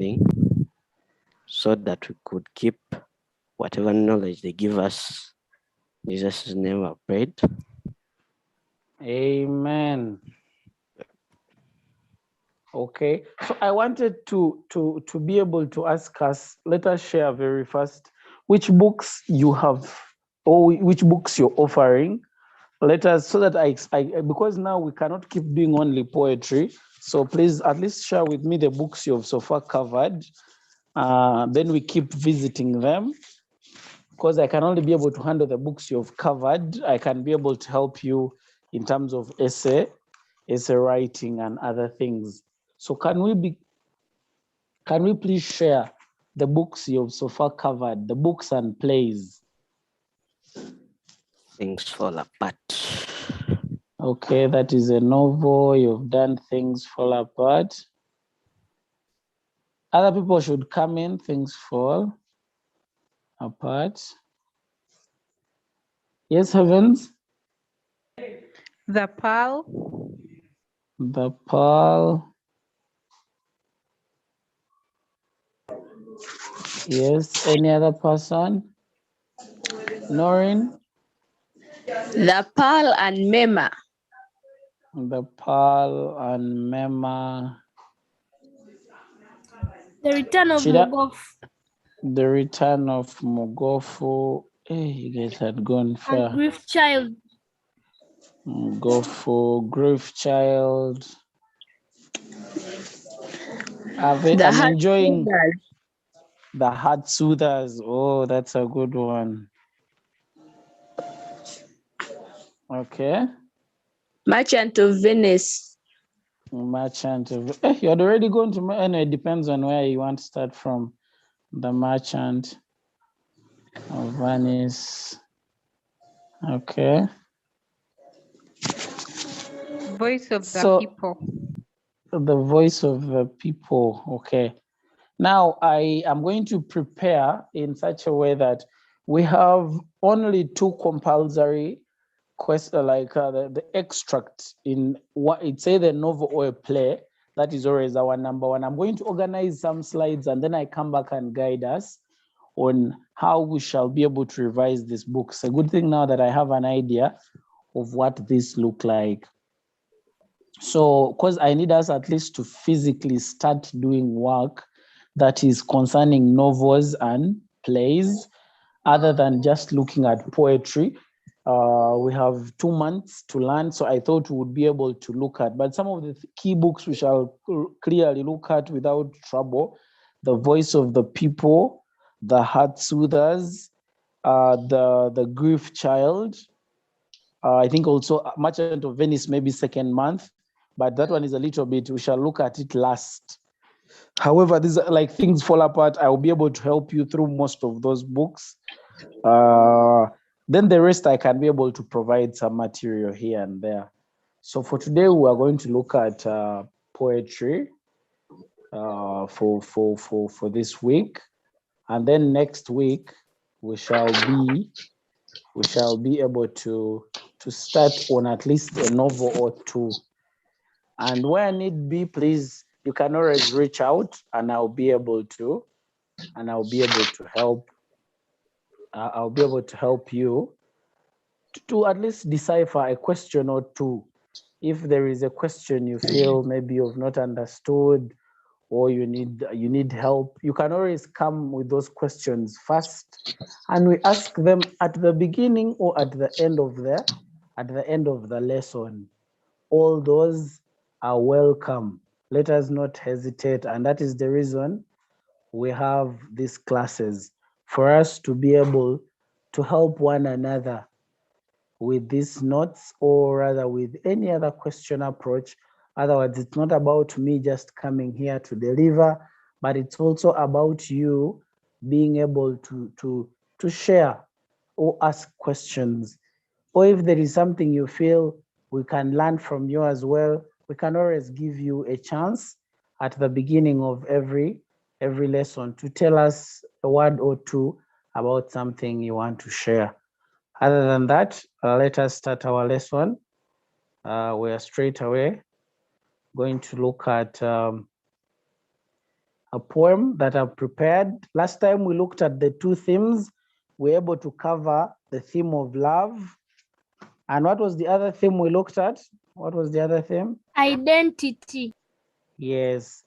understanding, so that we could keep whatever knowledge they give us. In Jesus' name I prayed. Amen. Okay, so I wanted to be able to ask us, let us share very fast which books you have or which books you're offering. Let us, so that I because now we cannot keep doing only poetry. So please at least share with me the books you've so far covered. Then we keep visiting them, because I can only be able to handle the books you've covered. I can be able to help you in terms of essay writing and other things. So can we please share the books you've so far covered, the books and plays? Things Fall Apart. Okay, that is a novel. You've done Things Fall Apart. Other people should come in. Things Fall Apart. Yes, Heavens? The Pearl. The Pearl. Yes, any other person? Noreen? The Pearl and Mema. The Pearl and Mema. The Return of Shida? Mogof. The Return of Mogofu. Hey, you guys had gone far. And Grief Child. Mogofu, Grief Child. I'm enjoying The Heart Soothers. Oh, that's a good one. Okay. Merchant of Venice. Merchant of, you had already gone to, anyway, it depends on where you want to start from. The Merchant of Venice. Okay. Voice of the People. The Voice of the People. Okay. Now I am going to prepare in such a way that we have only two compulsory questions, like the extract in what it's either a novel or a play. That is always our number one. I'm going to organize some slides and then I come back and guide us on how we shall be able to revise this book. It's a good thing now that I have an idea of what this look like. So, because I need us at least to physically start doing work that is concerning novels and plays, other than just looking at poetry. We have 2 months to learn, so I thought we would be able to look at, but some of the key books we shall clearly look at without trouble: The Voice of the People, The Heart Soothers, the Grief Child. I think also Merchant of Venice, maybe second month, but that one is a little bit, we shall look at it last. However, these are like Things Fall Apart. I will be able to help you through most of those books. Then the rest, I can be able to provide some material here and there. So for today, we are going to look at poetry for this week. And then next week, we shall be able to start on at least a novel or two. And where need be, please, you can always reach out and I'll be able to help. I'll be able to help you to at least decipher a question or two. If there is a question you feel maybe you've not understood or you need help, you can always come with those questions first, and we ask them at the beginning or at the end of the lesson. All those are welcome. Let us not hesitate, and that is the reason we have these classes, for us to be able to help one another with these notes, or rather with any other question approach. Otherwise, it's not about me just coming here to deliver, but it's also about you being able to share or ask questions. Or if there is something you feel we can learn from you as well, we can always give you a chance at the beginning of every lesson to tell us a word or two about something you want to share. Other than that, let us start our lesson. We are straight away going to look at a poem that I've prepared. Last time we looked at the two themes. We were able to cover the theme of love. And what was the other theme we looked at? What was the other theme? Identity. Yes.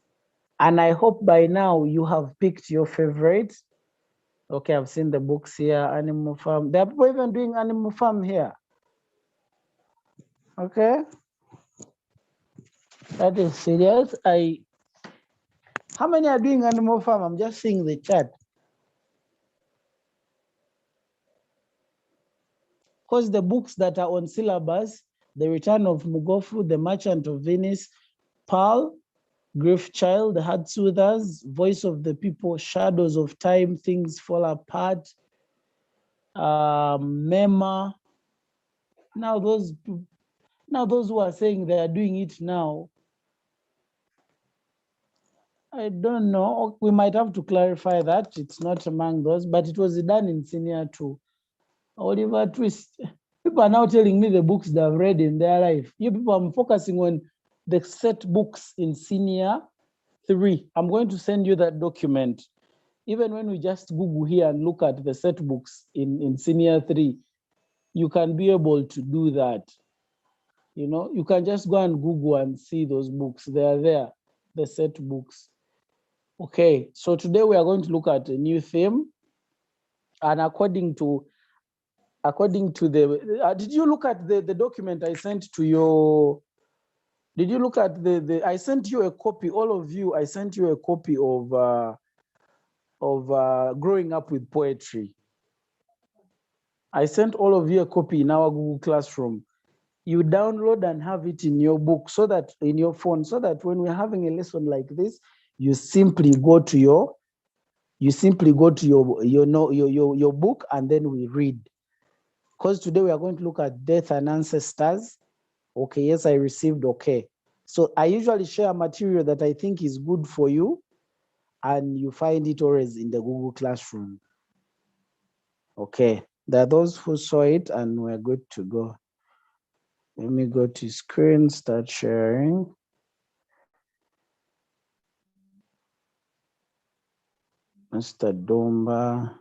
And I hope by now you have picked your favorite. Okay, I've seen the books here, Animal Farm. There are people even doing Animal Farm here. Okay. That is serious. How many are doing Animal Farm? I'm just seeing the chat. Because the books that are on syllabus, The Return of Mugofu, The Merchant of Venice, Pearl, Grief Child, The Heart Soothers, Voice of the People, Shadows of Time, Things Fall Apart, Mema. Now those who are saying they are doing it now, I don't know. We might have to clarify that. It's not among those, but it was done in senior 2. Oliver Twist. People are now telling me the books they have read in their life. You people, I'm focusing on the set books in senior 3. I'm going to send you that document. Even when we just Google here and look at the set books in senior 3, you can be able to do that. You know, you can just go and Google and see those books. They are there, the set books. Okay, so today we are going to look at a new theme. And according to the, did you look at the document I sent to your, did you look at I sent you a copy, all of you, I sent you a copy of Growing Up with Poetry. I sent all of you a copy in our Google Classroom. You download and have it in your book, so that in your phone, so that when we're having a lesson like this, you simply go to your book and then we read. Because today we are going to look at death and ancestors. Okay, yes, I received, okay. So I usually share material that I think is good for you, and you find it always in the Google Classroom. Okay, there are those who saw it and we're good to go. Let me go to screen, start sharing. Mr. Domba.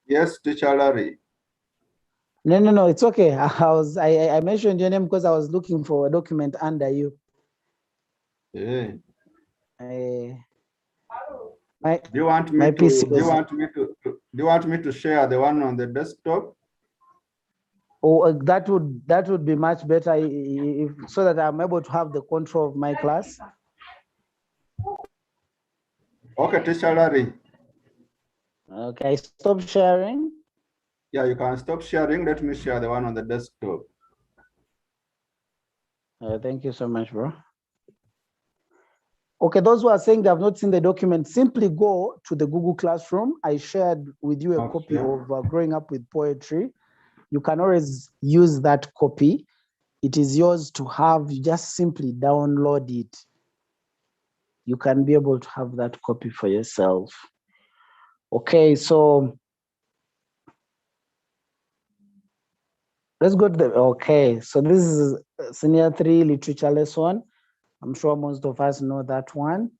Yes, teacher Larry. No, it's okay. I mentioned your name because I was looking for a document under you. Yeah. Do you want me to share the one on the desktop? Oh, that would be much better, so that I'm able to have the control of my class. Okay, teacher Larry. Okay, stop sharing. Yeah, you can stop sharing. Let me share the one on the desktop. Thank you so much, bro. Okay, those who are saying they have not seen the document, simply go to the Google Classroom. I shared with you a copy of Growing Up with Poetry. You can always use that copy. It is yours to have. You just simply download it. You can be able to have that copy for yourself. Okay, so let's go to okay, so this is senior 3 literature lesson. I'm sure most of us know that one.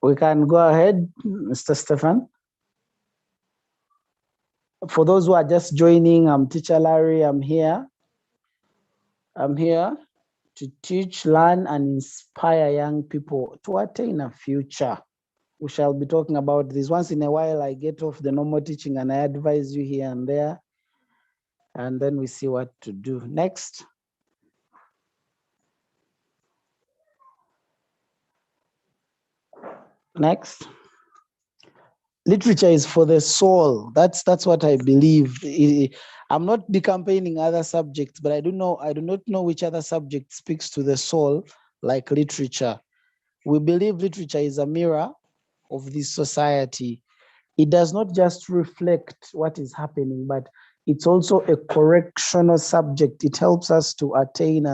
We can go ahead, Mr. Stefan. For those who are just joining, I'm teacher Larry. I'm here to teach, learn, and inspire young people to attain a future. We shall be talking about this. Once in a while, I get off the normal teaching and I advise you here and there, and then we see what to do next. Next. Literature is for the soul. That's what I believe. I'm not campaigning other subjects, but I do not know which other subject speaks to the soul like literature. We believe literature is a mirror of this society. It does not just reflect what is happening, but it's also a correctional subject. It helps us to attain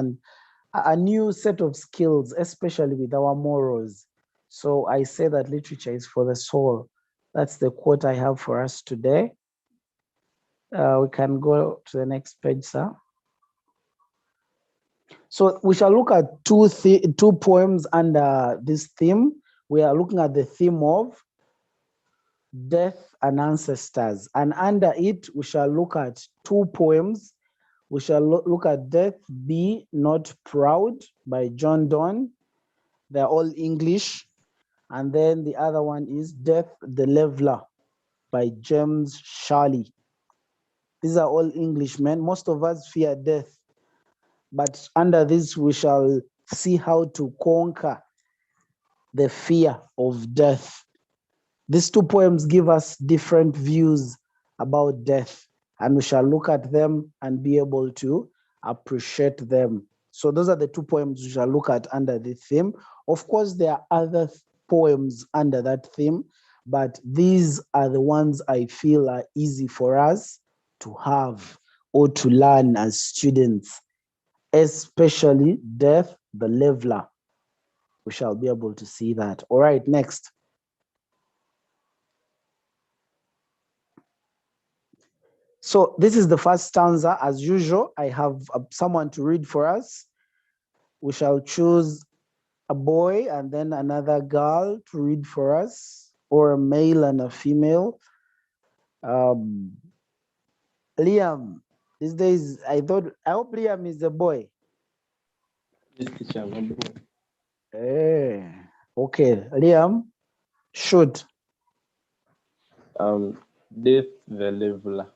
a new set of skills, especially with our morals. So I say that literature is for the soul. That's the quote I have for us today. We can go to the next page, sir. So we shall look at two poems under this theme. We are looking at the theme of death and ancestors. And under it, we shall look at two poems. We shall look at Death Be Not Proud by John Donne. They're all English. And then the other one is Death the Leveler by James Shirley. These are all Englishmen. Most of us fear death. But under this, we shall see how to conquer the fear of death. These two poems give us different views about death, and we shall look at them and be able to appreciate them. So those are the two poems we shall look at under the theme. Of course, there are other poems under that theme, but these are the ones I feel are easy for us to have or to learn as students, especially Death the Leveler. We shall be able to see that. All right, next. So this is the first stanza. As usual, I have someone to read for us. We shall choose a boy and then another girl to read for us, or a male and a female. Liam, these days, I hope Liam is a boy. Yes, teacher, I'm a boy. Okay, Liam, shoot. Death the leveler.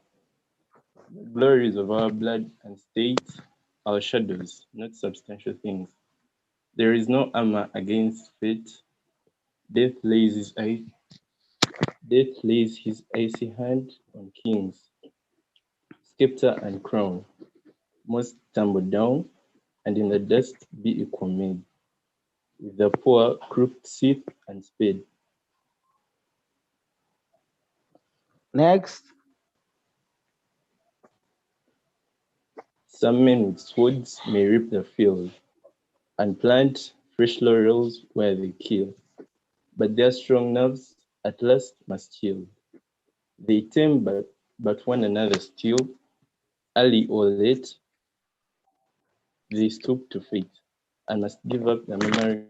The glories of our blood and state, our shadows, not substantial things. There is no armor against fate. Death lays his icy hand on kings, scepter and crown. Most tumble down, and in the dust be equal made, with the poor crooked scythe and spade. Next. Some men with swords may reap the field, and plant fresh laurels where they kill, but their strong nerves at last must yield. They tame but one another still, early or late, they stoop to fate, and must give up the memory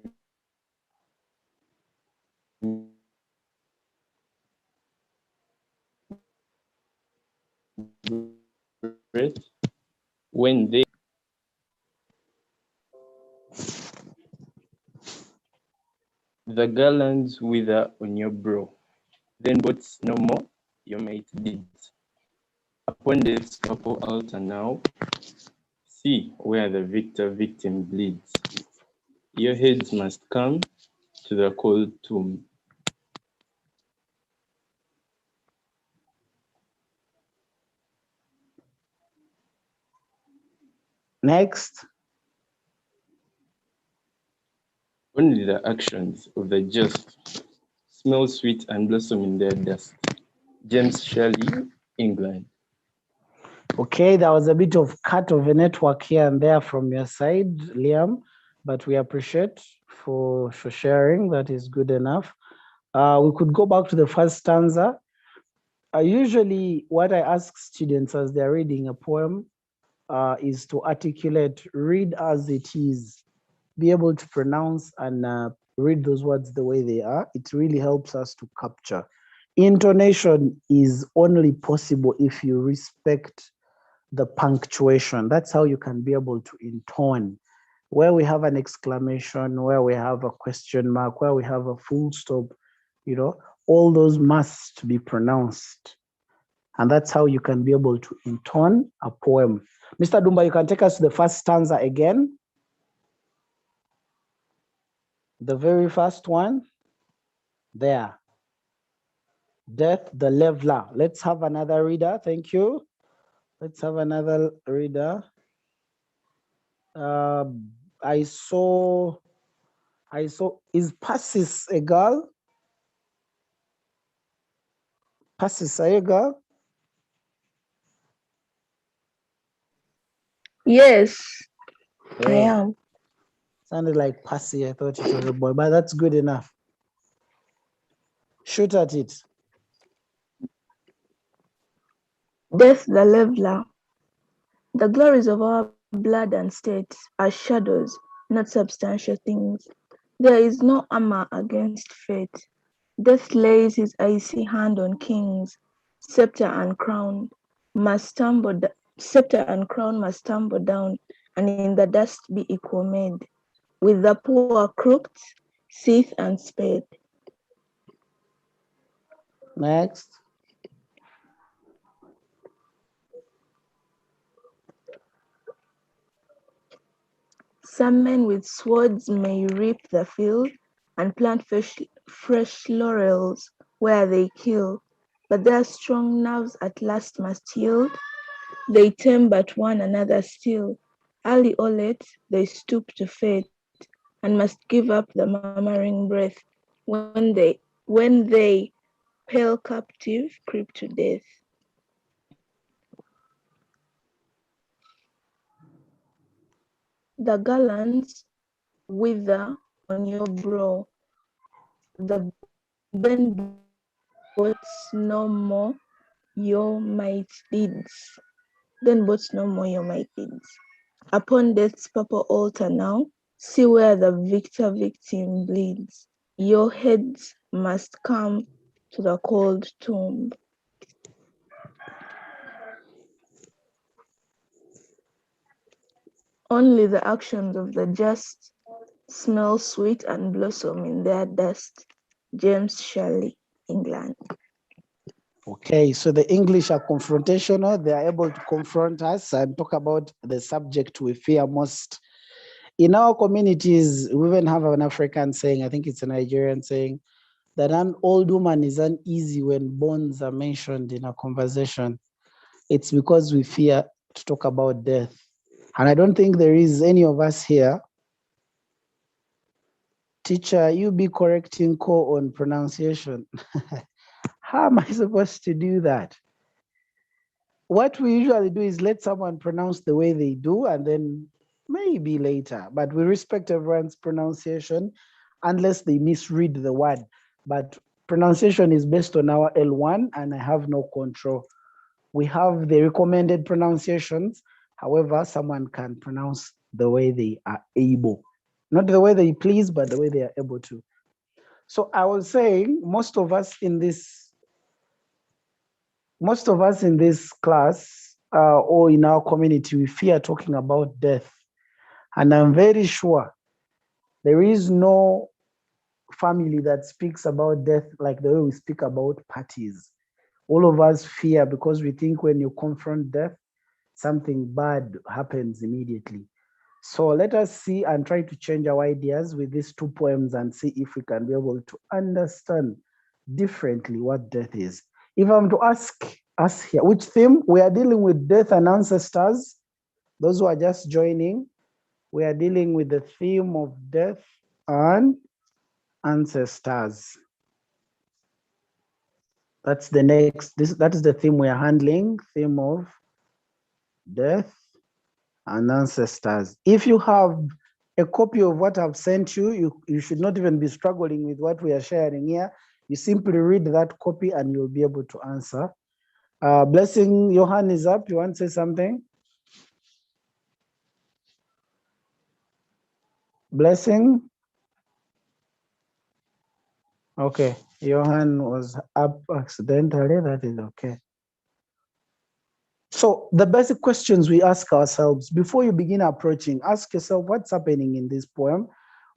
breath when they the garlands wither on your brow, then boats no more your mate deeds. Upon death's purple altar now, see where the victim bleeds. Your heads must come to the cold tomb. Next. Only the actions of the just smell sweet and blossom in their dust. James Shirley, England. Okay, there was a bit of cut of a network here and there from your side, Liam, but we appreciate for sharing. That is good enough. We could go back to the first stanza. Usually what I ask students as they're reading a poem is to articulate, read as it is, be able to pronounce and read those words the way they are. It really helps us to capture. Intonation is only possible if you respect the punctuation. That's how you can be able to intone. Where we have an exclamation, where we have a question mark, where we have a full stop, all those must be pronounced. And that's how you can be able to intone a poem. Mr. Dumba, you can take us to the first stanza again. The very first one. There. Death the Leveler. Let's have another reader. Thank you. Let's have another reader. I saw, is Passis a girl? Passis, are you a girl? Yes, I am. Sounded like Passy. I thought it was a boy, but that's good enough. Shoot at it. Death the leveler. The glories of our blood and state are shadows, not substantial things. There is no armor against fate. Death lays his icy hand on kings. Scepter and crown scepter and crown must tumble down, and in the dust be equal made. With the poor crooked, scythe and spade. Next. Some men with swords may reap the field and plant fresh laurels where they kill, but their strong nerves at last must yield. They tame but one another still. Early or late, they stoop to fate and must give up the murmuring breath when they pale captive creep to death. The gallants wither on your brow. The Ben boasts no more your might deeds. Then boasts no more your might deeds. Upon death's purple altar now, see where the victor victim bleeds. Your heads must come to the cold tomb. Only the actions of the just smell sweet and blossom in their dust. James Shirley, England. Okay, so the English are confrontational. They are able to confront us and talk about the subject we fear most. In our communities, we even have an African saying, I think it's a Nigerian saying, that an old woman is uneasy when bones are mentioned in a conversation. It's because we fear to talk about death. And I don't think there is any of us here. Teacher, you be correcting Ko on pronunciation. How am I supposed to do that? What we usually do is let someone pronounce the way they do and then maybe later, but we respect everyone's pronunciation unless they misread the word. But pronunciation is based on our L1 and I have no control. We have the recommended pronunciations. However, someone can pronounce the way they are able. Not the way they please, but the way they are able to. So I was saying most of us in this class or in our community, we fear talking about death. And I'm very sure there is no family that speaks about death like the way we speak about parties. All of us fear because we think when you confront death, something bad happens immediately. So let us see and try to change our ideas with these two poems and see if we can be able to understand differently what death is. If I'm to ask us here, which theme? We are dealing with death and ancestors. Those who are just joining, we are dealing with the theme of death and ancestors. That's the next, that is the theme we are handling, theme of death and ancestors. If you have a copy of what I've sent you, you should not even be struggling with what we are sharing here. You simply read that copy and you'll be able to answer. Blessing, your hand is up. You want to say something? Blessing? Okay, your hand was up accidentally. That is okay. So the basic questions we ask ourselves before you begin approaching, ask yourself what's happening in this poem?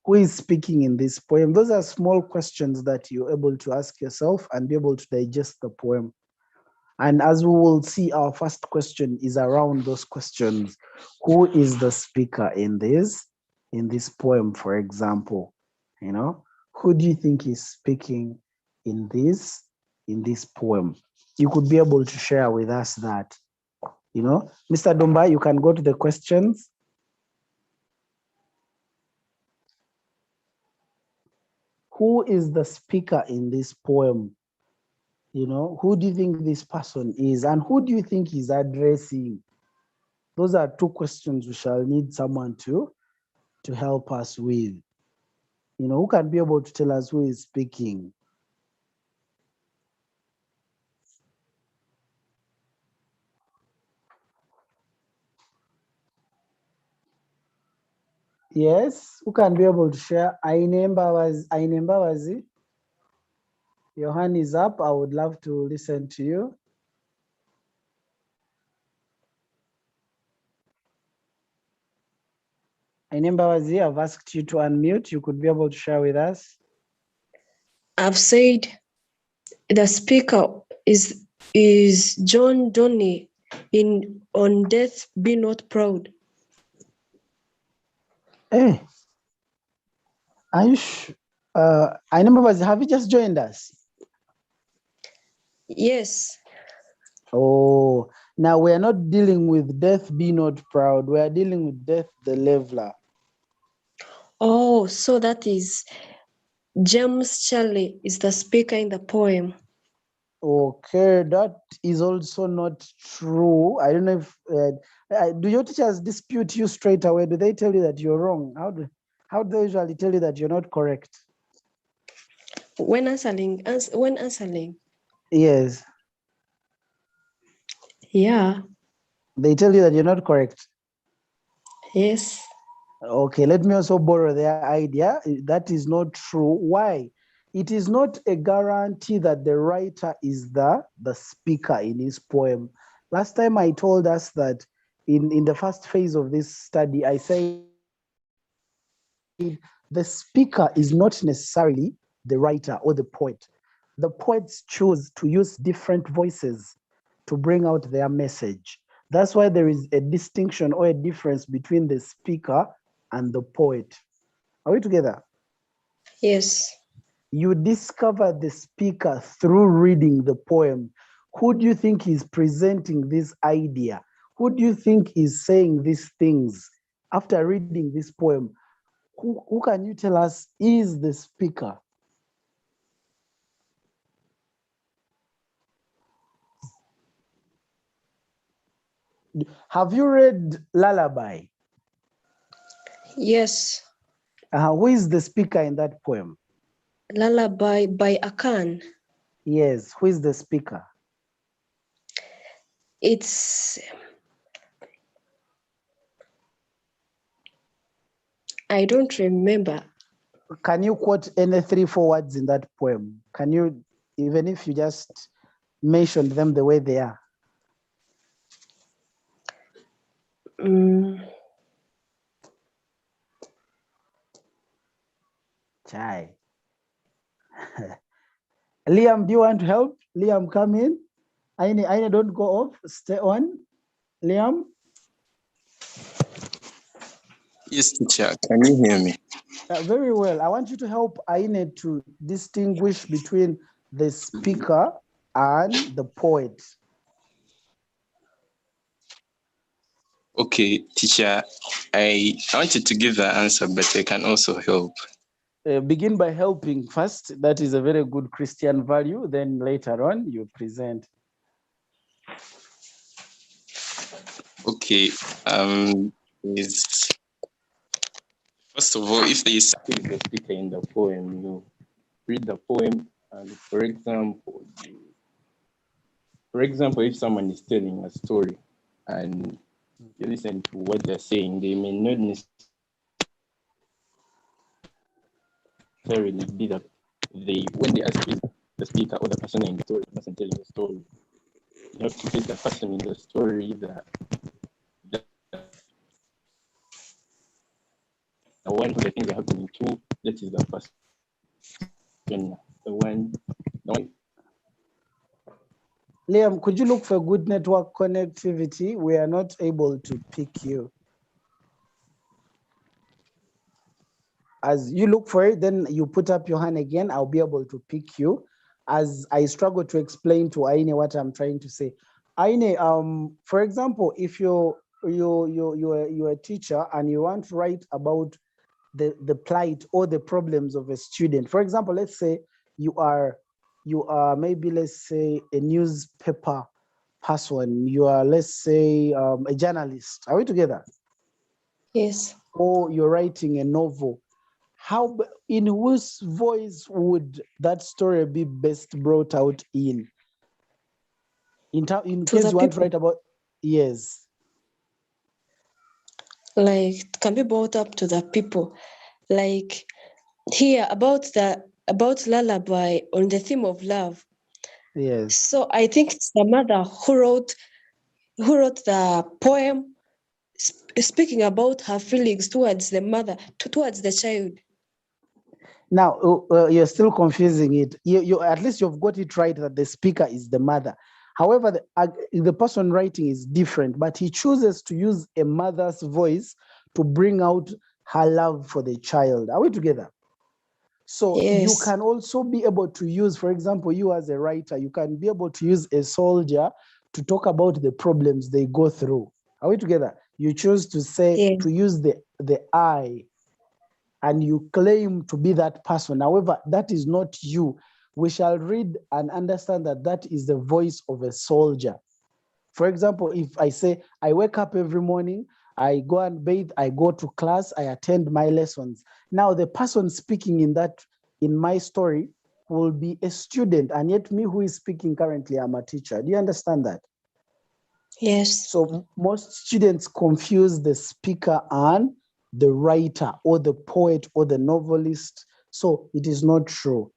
Who is speaking in this poem? Those are small questions that you're able to ask yourself and be able to digest the poem. And as we will see, our first question is around those questions. Who is the speaker in this poem, for example? You know, who do you think is speaking in this poem? You could be able to share with us that. You know, Mr. Dumba, you can go to the questions. Who is the speaker in this poem? You know, who do you think this person is and who do you think is addressing? Those are two questions we shall need someone to help us with. You know, who can be able to tell us who is speaking? Yes, who can be able to share? Ainembawazi. Your hand is up. I would love to listen to you. Ainembawazi, I've asked you to unmute. You could be able to share with us. I've said the speaker is John Donne in On Death Be Not Proud. Hey, Ayush, Ainembawazi, have you just joined us? Yes. Oh, now we are not dealing with Death Be Not Proud. We are dealing with Death the Leveler. Oh, so that is James Shirley is the speaker in the poem. Okay, that is also not true. I don't know if do your teachers dispute you straight away? Do they tell you that you're wrong? How do they usually tell you that you're not correct? When answering. Yes, Yeah. they tell you that you're not correct. Yes. Okay, let me also borrow their idea. That is not true. Why? It is not a guarantee that the writer is the speaker in his poem. Last time I told us that in the first phase of this study, I said the speaker is not necessarily the writer or the poet. The poets choose to use different voices to bring out their message. That's why there is a distinction or a difference between the speaker and the poet. Are we together? Yes. You discover the speaker through reading the poem. Who do you think is presenting this idea? Who do you think is saying these things? After reading this poem, who can you tell us is the speaker? Have you read Lullaby? Yes. Who is the speaker in that poem? Lullaby by Akan. Yes, who is the speaker? It's I don't remember. Can you quote any 3-4 words in that poem? Can you, even if you just mentioned them the way they are? Chai. Liam, do you want to help? Liam, come in. Aine, don't go off. Stay on. Liam? Yes, teacher. Can you hear me? Very well. I want you to help Aine to distinguish between the speaker and the poet. Okay, teacher. I wanted to give the answer, but I can also help. Begin by helping first. That is a very good Christian value. Then later on, you present. Okay. First of all, if there is The speaker in the poem, you read the poem, and for example, if someone is telling a story and you listen to what they're saying, they may not necessarily be when they ask you, the speaker or the person in the story, the person telling the story, you have to take the person in the story the one who the things are happening to. That is the person. The one. Liam, could you look for good network connectivity? We are not able to pick you. As you look for it, then you put up your hand again. I'll be able to pick you. As I struggle to explain to Aine what I'm trying to say. Aine, for example, if you're a teacher and you want to write about the plight or the problems of a student. For example, let's say you are maybe, let's say, a newspaper person. You are, let's say, a journalist. Are we together? Yes. Or you're writing a novel. In whose voice would that story be best brought out in? In case you want to write about, yes. like can be brought up to the people. Like here about lullaby on the theme of love. Yes. So I think it's the mother who wrote the poem speaking about her feelings towards the mother, towards the child. Now, you're still confusing it. You at least you've got it right that the speaker is the mother. However, the person writing is different, but he chooses to use a mother's voice to bring out her love for the child. Are we together? So you Yes. can also be able to use, for example, you as a writer, you can be able to use a soldier to talk about the problems they go through. Are we together? You choose to say, Yes. to use the I, and you claim to be that person. However, that is not you. We shall read and understand that that is the voice of a soldier. For example, if I say, I wake up every morning, I go and bathe, I go to class, I attend my lessons. Now, the person speaking in my story will be a student, and yet me who is speaking currently, I'm a teacher. Do you understand that? Yes. So most students confuse the speaker and the writer or the poet or the novelist. So it is not true.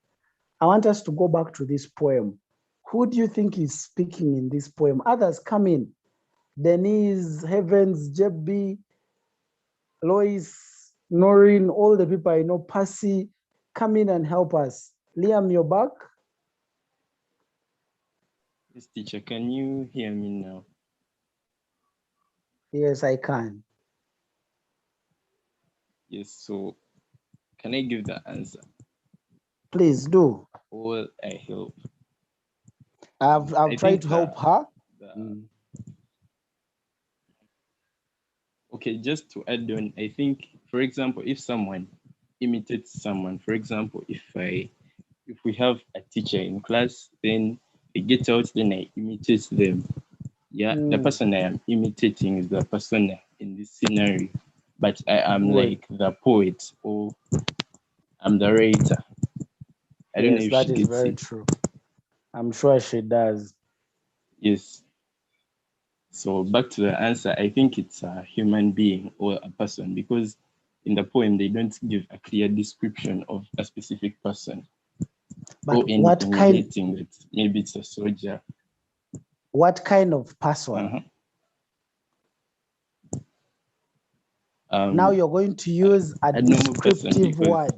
I want us to go back to this poem. Who do you think is speaking in this poem? Others come in. Denise, Heavens, JB, Lois, Noreen, all the people I know, Percy, come in and help us. Liam, you're back? Yes, teacher, can you hear me now? Yes, I can. Yes, so can I give the answer? Please do. Or I help? I've I tried think to help her. Okay, just to add on, I think, for example, if someone imitates someone, for example, if we have a teacher in class, then I get out, then I imitate them. Yeah, the person I am imitating is the person in this scenario, but I am like the poet or I'm the writer. I don't know if that she is gets very it. true. I'm sure she does. Yes. So back to the answer, I think it's a human being or a person, because in the poem they don't give a clear description of a specific person. But or anything relating it. Maybe it's a soldier. What kind of person? Now you're going to use a descriptive word.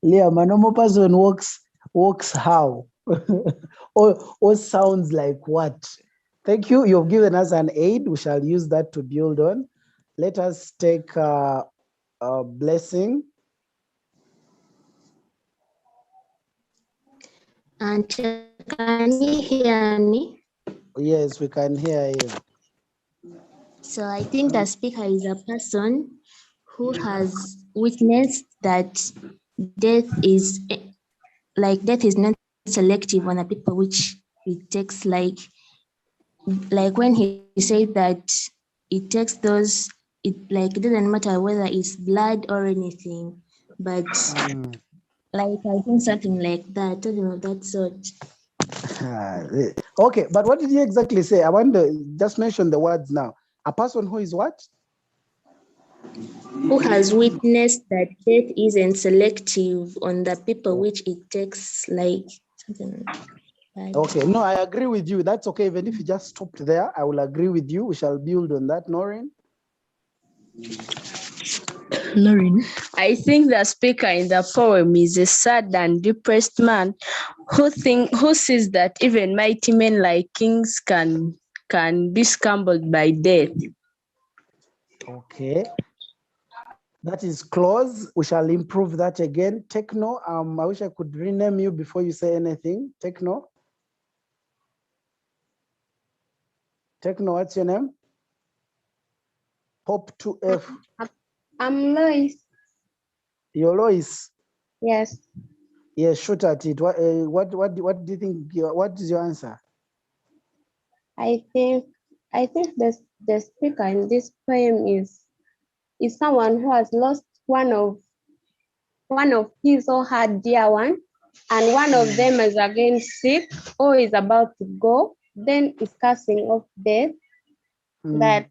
Liam, a normal person walks how? or sounds like what? Thank you. You've given us an aid. We shall use that to build on. Let us take a blessing. And can you hear me? Yes, we can hear you. So I think the speaker is a person who has witnessed that death is not selective on the people which it takes, like when he said that it takes those, it doesn't matter whether it's blood or anything, but I think something like that, something of that sort. Okay, but what did you exactly say? I want to just mention the words now. A person who is what? Who has witnessed that death isn't selective on the people which it takes, something like that. Okay, no, I agree with you. That's okay. Even if you just stopped there, I will agree with you. We shall build on that, Noreen. Lauren, I think the speaker in the poem is a sad and depressed man who sees that even mighty men like kings can be scrambled by death. Okay. That is close. We shall improve that again. Techno, I wish I could rename you before you say anything. Techno. Techno, what's your name? Pop 2F. I'm Lois. You're Lois? Yes. Yes, shoot at it. What do you think? What is your answer? I think the speaker in this poem is someone who has lost one of his or her dear one, and one of them is again sick or is about to go, then is cursing of death. that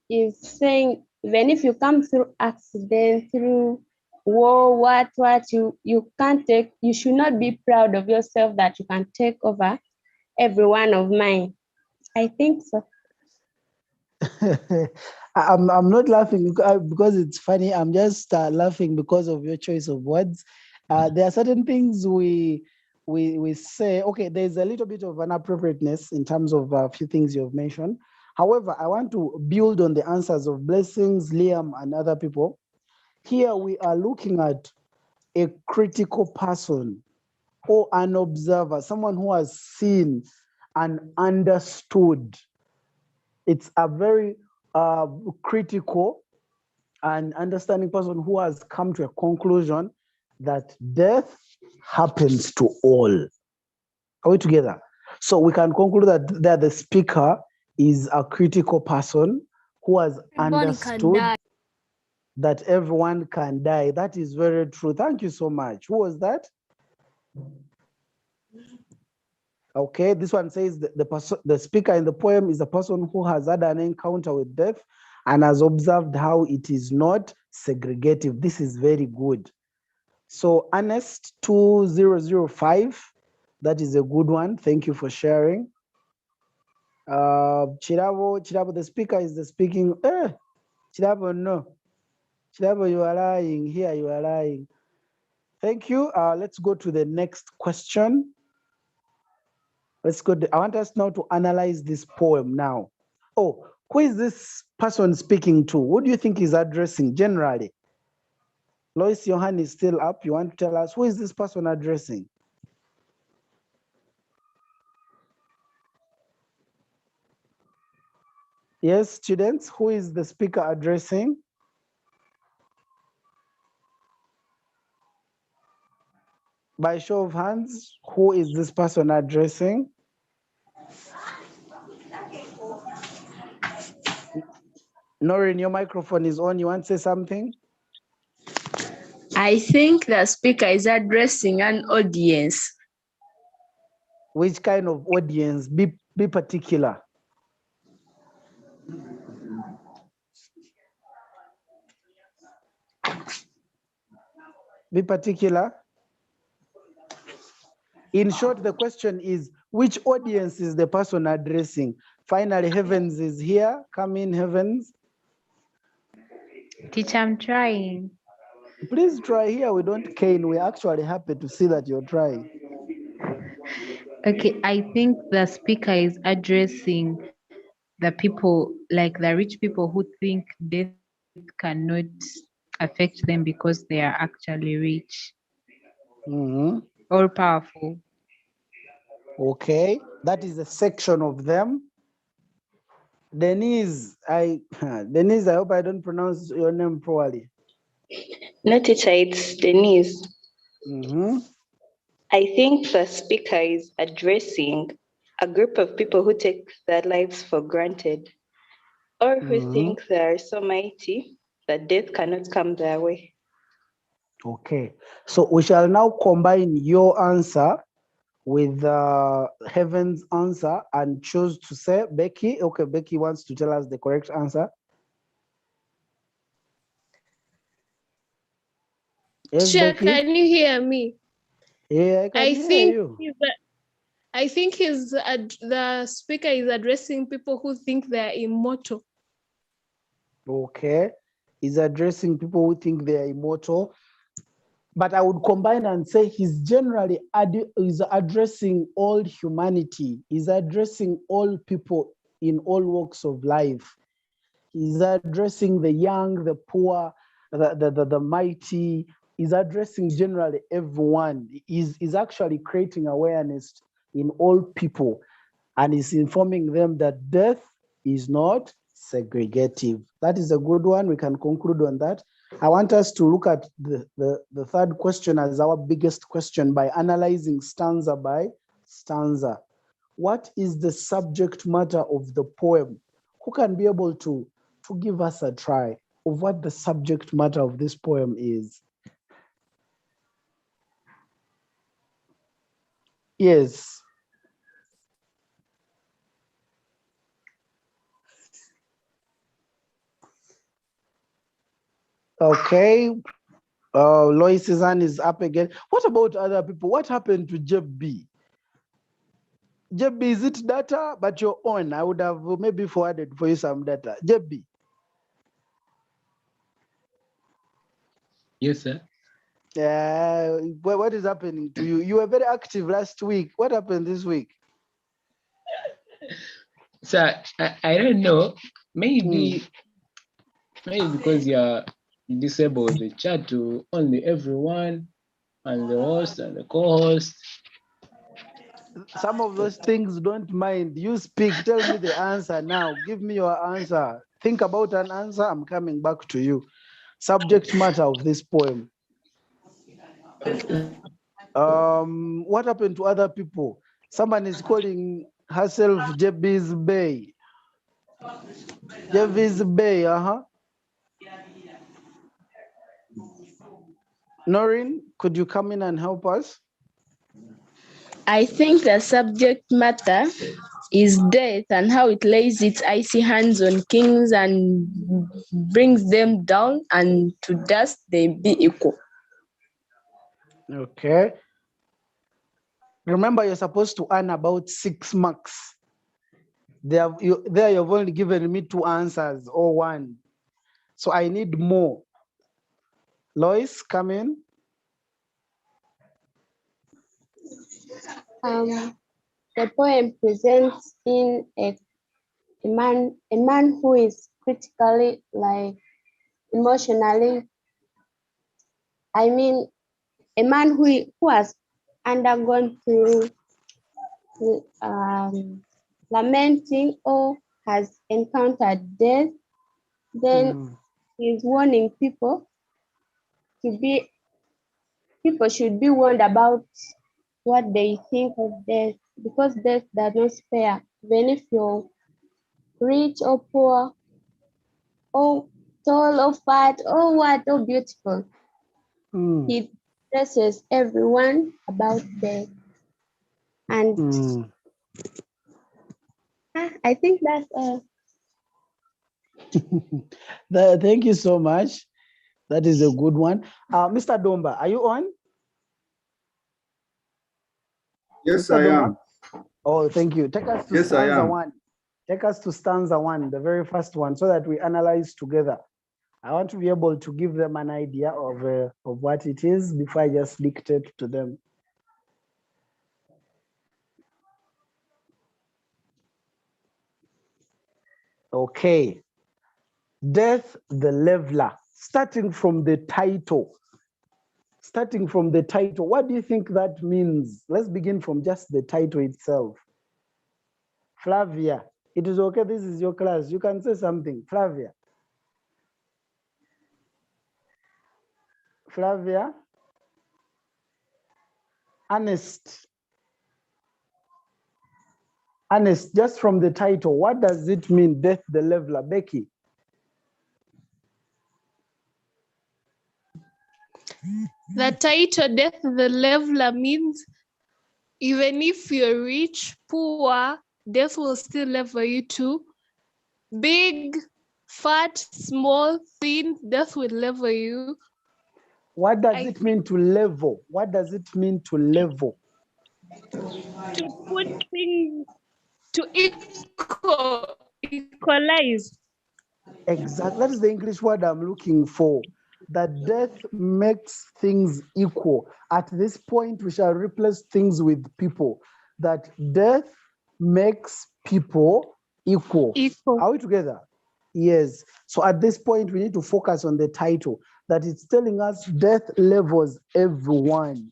is saying even if you come through accident, through war, what you can't take, you should not be proud of yourself that you can take over every one of mine. I think so. I'm not laughing because it's funny. I'm just laughing because of your choice of words. There are certain things we say. Okay, there's a little bit of inappropriateness in terms of a few things you've mentioned. However, I want to build on the answers of Blessings, Liam, and other people. Here we are looking at a critical person or an observer, someone who has seen and understood. It's a very critical and understanding person who has come to a conclusion that death happens to all. Are we together? So we can conclude that the speaker is a critical person who has understood that everyone can die. That is very true. Thank you so much. Who was that? Okay, this one says the speaker in the poem is a person who has had an encounter with death and has observed how it is not segregative. This is very good. So Ernest 2005, that is a good one. Thank you for sharing. Chirabo, the speaker is the speaking. Chirabo, no. Chirabo, you are lying. Here you are lying. Thank you. Let's go to the next question. Let's go. I want us now to analyze this poem now. Oh, who is this person speaking to? What do you think he's addressing generally? Lois, your hand is still up. You want to tell us who is this person addressing? Yes, students, who is the speaker addressing? By show of hands, who is this person addressing? Noreen, your microphone is on. You want to say something? I think the speaker is addressing an audience. Which kind of audience? Be particular. Be particular. In short, the question is, which audience is the person addressing? Finally, Heavens is here. Come in, Heavens. Teacher, I'm trying. Please try here. We don't cane. We're actually happy to see that you're trying. Okay, I think the speaker is addressing the people, like the rich people who think death cannot affect them because they are actually rich or powerful. Okay, that is a section of them. Denise, Denise, I hope I don't pronounce your name properly. No, teacher, it's Denise. I think the speaker is addressing a group of people who take their lives for granted or who think they are so mighty that death cannot come their way. Okay, so we shall now combine your answer with Heaven's answer and choose to say Becky. Okay, Becky wants to tell us the correct answer. Yes, Sure, Becky? can you hear me? Yeah, I can hear you. I think the speaker is addressing people who think they are immortal. Okay, he's addressing people who think they are immortal. But I would combine and say he's generally is addressing all humanity. He's addressing all people in all walks of life. He's addressing the young, the poor, the mighty. He's addressing generally everyone. He's actually creating awareness in all people. And he's informing them that death is not segregative. That is a good one. We can conclude on that. I want us to look at the third question as our biggest question by analyzing stanza by stanza. What is the subject matter of the poem? Who can be able to give us a try of what the subject matter of this poem is? Yes. Okay. Lois's hand is up again. What about other people? What happened to JB? JB, is it data? But you're on. I would have maybe forwarded for you some data. JB. Yes, sir. What is happening to you? You were very active last week. What happened this week? Sir, I don't know. Maybe because you disabled the chat to only everyone and the host and the co-host. Some of those things don't mind. You speak. Tell me the answer now. Give me your answer. Think about an answer. I'm coming back to you. Subject matter of this poem. What happened to other people? Someone is calling herself Jebi's Bay. Jebi's Bay, Noreen, could you come in and help us? I think the subject matter is death and how it lays its icy hands on kings and brings them down, and to dust they be equal. Okay. Remember, you're supposed to earn about 6 marks. There you've only given me 2 answers or 1. So I need more. Lois, come in. The poem presents in a man who is critically, like, emotionally, I mean, a man who has undergone through lamenting or has encountered death. Then he's warning people should be warned about what they think of death, because death does not spare, even if you're rich or poor, or tall or fat, or what, or beautiful. He stresses everyone about death. And I think that's all. Thank you so much. That is a good one. Mr. Domba, are you on? Yes, Mr. I Domba? am. Oh, thank you. Take us to Yes, I stanza am. 1. Take us to stanza 1, the very first one, so that we analyze together. I want to be able to give them an idea of what it is before I just dictate to them. Okay. Death the Leveler. Starting from the title. What do you think that means? Let's begin from just the title itself. Flavia, it is okay. This is your class. You can say something. Flavia. Ernest, just from the title, what does it mean, Death the Leveler? Becky. The title Death the Leveler means even if you're rich, poor, death will still level you too. Big, fat, small, thin, death will level you. What does it mean to level? What does it mean to level? To put things to equalize. Exactly. That is the English word I'm looking for. That death makes things equal. At this point, we shall replace things with people. That death makes people equal. Are we together? Yes. So at this point, we need to focus on the title, that it's telling us death levels everyone.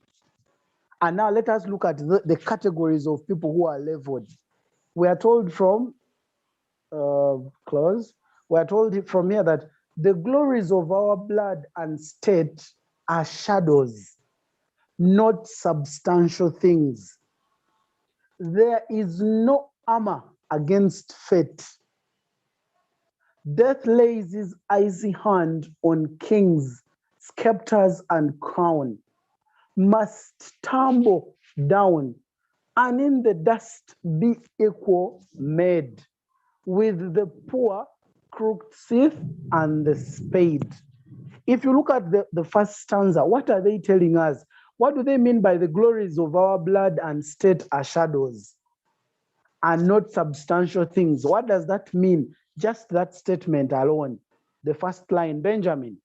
And now let us look at the categories of people who are leveled. We are told from we are told from here that the glories of our blood and state are shadows, not substantial things. There is no armor against fate. Death lays his icy hand on kings, scepters, and crown, must tumble down, and in the dust be equal made with the poor, crooked scythe and the spade. if you look at the first stanza, what are they telling us? What do they mean by the glories of our blood and state are shadows and not substantial things? What does that mean? Just that statement alone. The first line, Benjamin.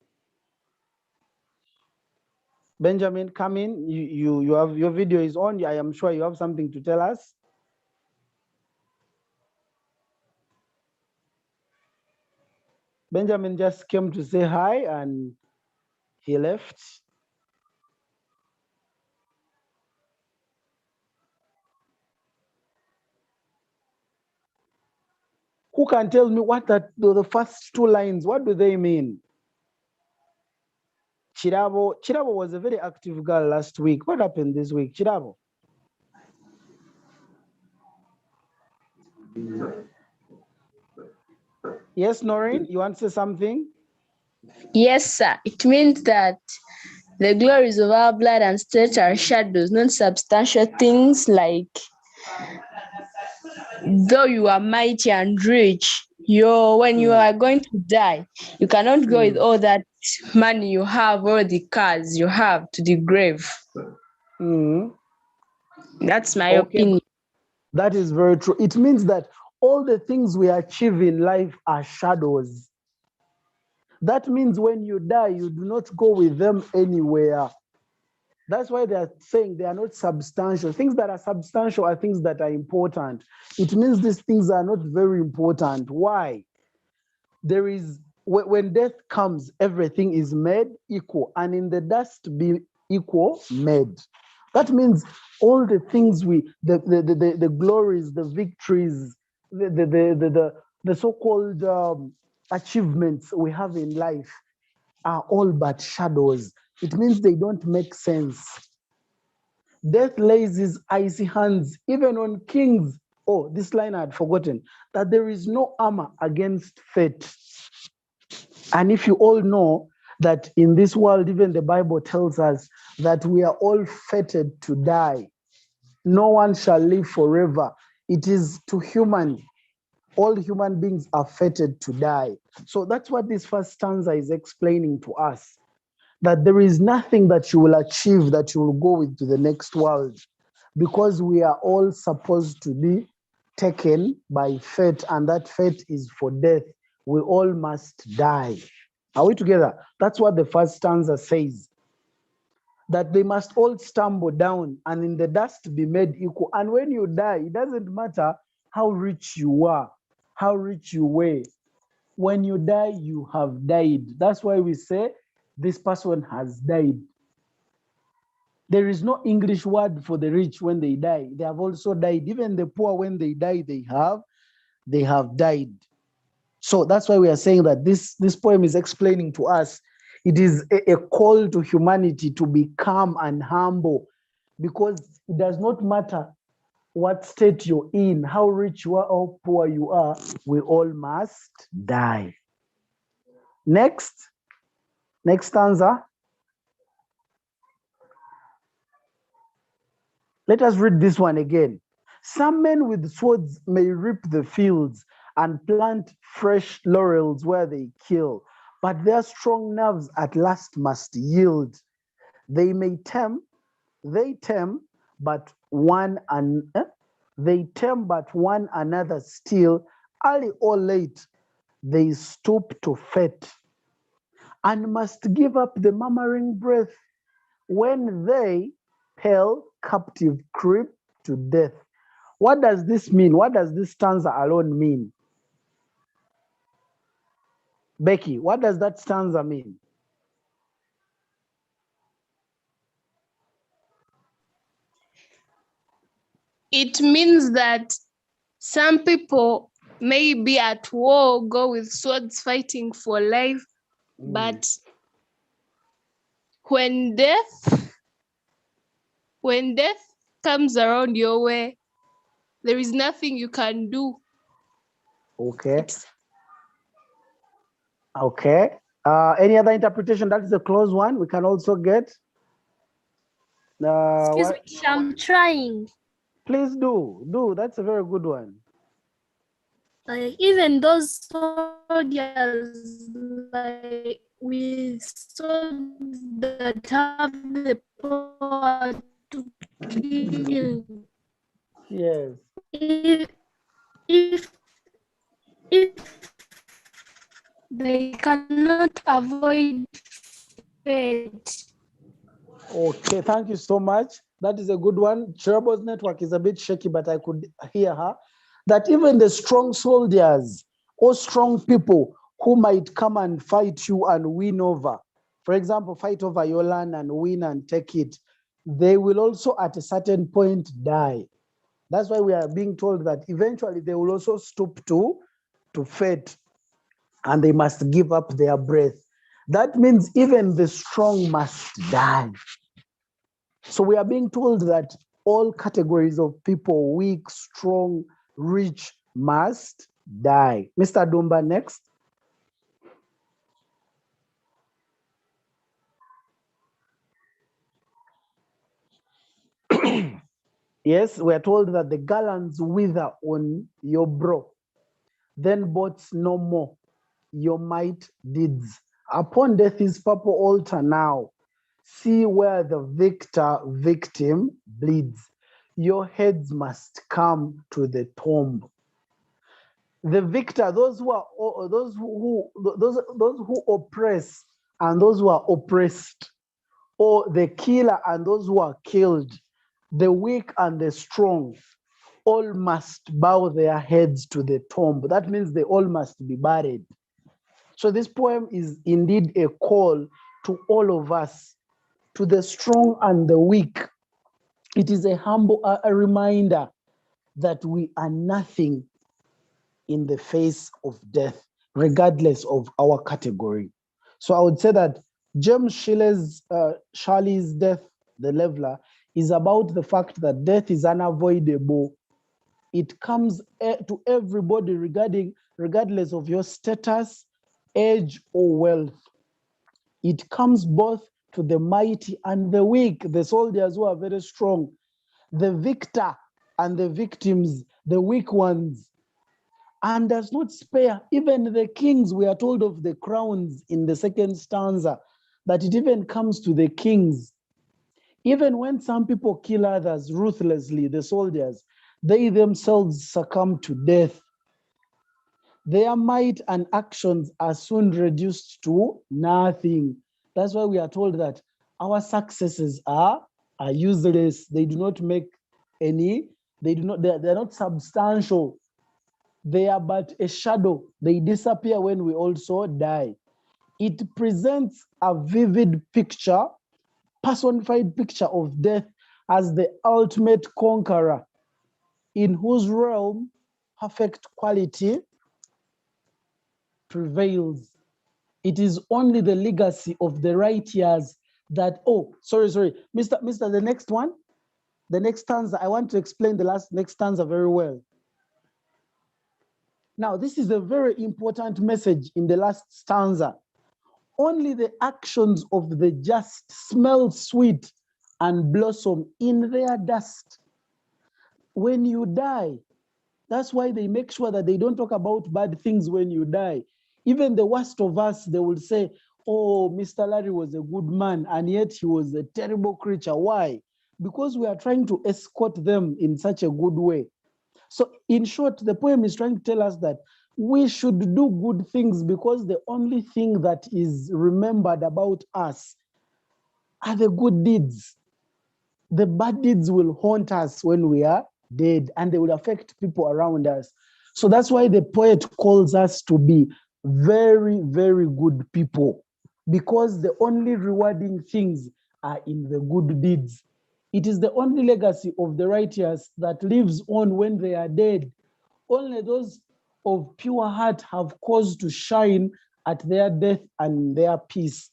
Benjamin, come in. You have your video is on. I am sure you have something to tell us. Benjamin just came to say hi and he left. Who can tell me what the first two lines, what do they mean? Chirabo was a very active girl last week. What happened this week, Chirabo? Yes, Noreen, you want to say something? Yes, sir. It means that the glories of our blood and state are shadows, not substantial things like though you are mighty and rich, when you are going to die, you cannot go with all that money you have or the cars you have to the grave. That's my opinion. That is very true. It means that all the things we achieve in life are shadows. That means when you die, you do not go with them anywhere. That's why they are saying they are not substantial. Things that are substantial are things that are important. It means these things are not very important. Why? There is, when death comes, everything is made equal, and in the dust be equal made. That means all the things the glories, the victories, the so-called achievements we have in life are all but shadows. It means they don't make sense. Death lays his icy hands even on kings. Oh, this line I had forgotten, that there is no armor against fate. And if you all know that in this world, even the Bible tells us that we are all fated to die. No one shall live forever. It is to human. All human beings are fated to die. So that's what this first stanza is explaining to us, that there is nothing that you will achieve that you will go with to the next world, because we are all supposed to be taken by fate, and that fate is for death. We all must die. Are we together? That's what the first stanza says, that they must all stumble down and in the dust be made equal. And when you die, it doesn't matter how rich you are, how rich you were. When you die, you have died. That's why we say this person has died. There is no English word for the rich when they die. They have also died. Even the poor, when they die, they have died. So that's why we are saying that this poem is explaining to us, it is a call to humanity to be calm and humble, because it does not matter what state you're in, how rich you are or poor you are, we all must die. Next stanza. Let us read this one again. Some men with swords may reap the fields and plant fresh laurels where they kill, but their strong nerves at last must yield. They tame, but one another still. Early or late, they stoop to fate, and must give up the murmuring breath when they, pale captive, creep to death. What does this mean? What does this stanza alone mean? Becky, what does that stanza mean? It means that some people may be at war, go with swords fighting for life, but when death comes around your way, there is nothing you can do. Okay. Okay. Any other interpretation? That is a close one. We can also get. Excuse me, I'm trying. Please do. That's a very good one. Even those soldiers, like with swords that have the power to kill. Yes. If they cannot avoid fate. Okay, thank you so much. That is a good one. Cherobo's network is a bit shaky, but I could hear her. That even the strong soldiers or strong people who might come and fight you and win over, for example, fight over your land and win and take it, they will also at a certain point die. That's why we are being told that eventually they will also stoop to fate and they must give up their breath. That means even the strong must die. So we are being told that all categories of people, weak, strong, rich, must die. Mr. Dumba, next. Yes, we are told that the gallants wither on your brow, then boats no more, your might deeds. Upon death is purple altar now. See where the victim bleeds. Your heads must come to the tomb. The victor, those who oppress and those who are oppressed, or the killer and those who are killed, the weak and the strong, all must bow their heads to the tomb. That means they all must be buried. So this poem is indeed a call to all of us, to the strong and the weak. It is a humble reminder that we are nothing in the face of death, regardless of our category. So I would say that James Shirley's Death, the Leveler, is about the fact that death is unavoidable. It comes to everybody regardless of your status, age, or wealth. It comes both to the mighty and the weak, the soldiers who are very strong, the victor and the victims, the weak ones, and does not spare even the kings. We are told of the crowns in the second stanza, that it even comes to the kings. Even when some people kill others ruthlessly, the soldiers, they themselves succumb to death. Their might and actions are soon reduced to nothing. That's why we are told that our successes are useless. They do not make any, they're not substantial. They are but a shadow. They disappear when we also die. It presents a vivid picture, personified picture of death as the ultimate conqueror, in whose realm perfect quality prevails. It is only the legacy of the righteous that, sorry, Mr. The next one, the next stanza, I want to explain the next stanza very well. Now, this is a very important message in the last stanza. Only the actions of the just smell sweet and blossom in their dust. When you die, that's why they make sure that they don't talk about bad things when you die. Even the worst of us, they will say, oh, Mr. Lurry was a good man, and yet he was a terrible creature. Why? Because we are trying to escort them in such a good way. So in short, the poem is trying to tell us that we should do good things, because the only thing that is remembered about us are the good deeds. The bad deeds will haunt us when we are dead, and they will affect people around us. So that's why the poet calls us to be very, very good people, because the only rewarding things are in the good deeds. It is the only legacy of the righteous that lives on when they are dead. Only those of pure heart have cause to shine at their death and their peace.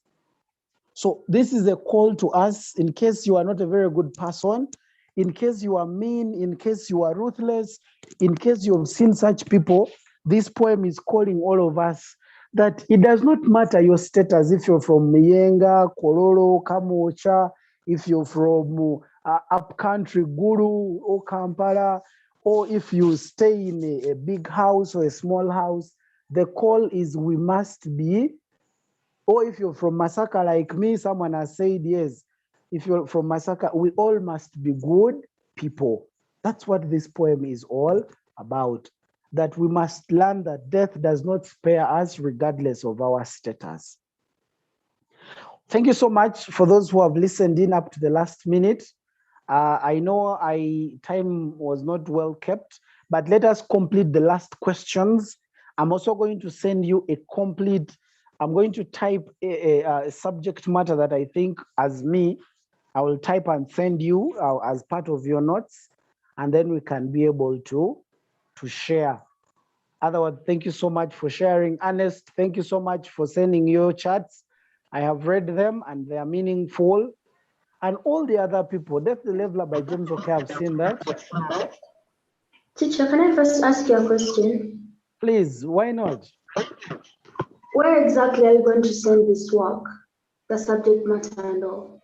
So this is a call to us, in case you are not a very good person, in case you are mean, in case you are ruthless, in case you have seen such people, this poem is calling all of us that it does not matter your status, if you're from Miyenga, Kororo, Kamocha, if you're from upcountry, Guru or Kampala, or if you stay in a big house or a small house. The call is we must be Or if you're from Masaka like me, someone has said yes. If you're from Masaka, we all must be good people. That's what this poem is all about. That we must learn that death does not spare us regardless of our status. Thank you so much for those who have listened in up to the last minute. I know time was not well kept, but let us complete the last questions. I'm also going to send you a complete, I'm going to type a subject matter that I think as me, I will type and send you as part of your notes, and then we can be able to share. Otherwise, thank you so much for sharing. Ernest, thank you so much for sending your chats. I have read them and they are meaningful. And all the other people, Death the Leveler by James Okay, I've seen that. Teacher, can I first ask you a question? Please, why not? Where exactly are you going to send this work, the subject matter and all?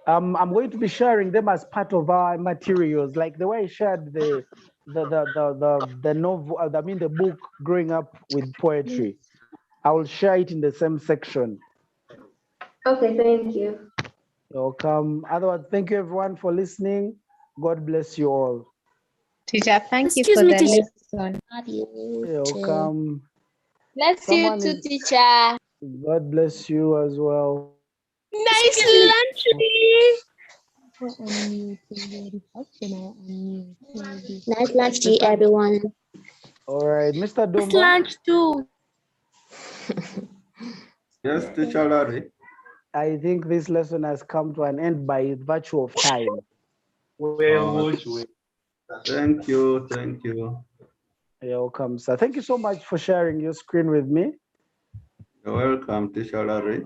I'm going to be sharing them as part of our materials, like the way I shared the novel, I mean the book Growing Up with Poetry. I will share it in the same section. Okay, thank you. You're welcome. Otherwise, thank you everyone for listening. God bless you all. Teacher, thank you Excuse for me, the teacher. lesson. You're welcome. Bless you too, teacher. God bless you as well. Nice lunch. Nice lunch to you, everyone. All right, Mr. It's Domba. lunch too. Yes, teacher Larry. I think this lesson has come to an end by virtue of time. Thank you, thank you. You're welcome, sir. Thank you so much for sharing your screen with me. You're welcome, teacher Larry.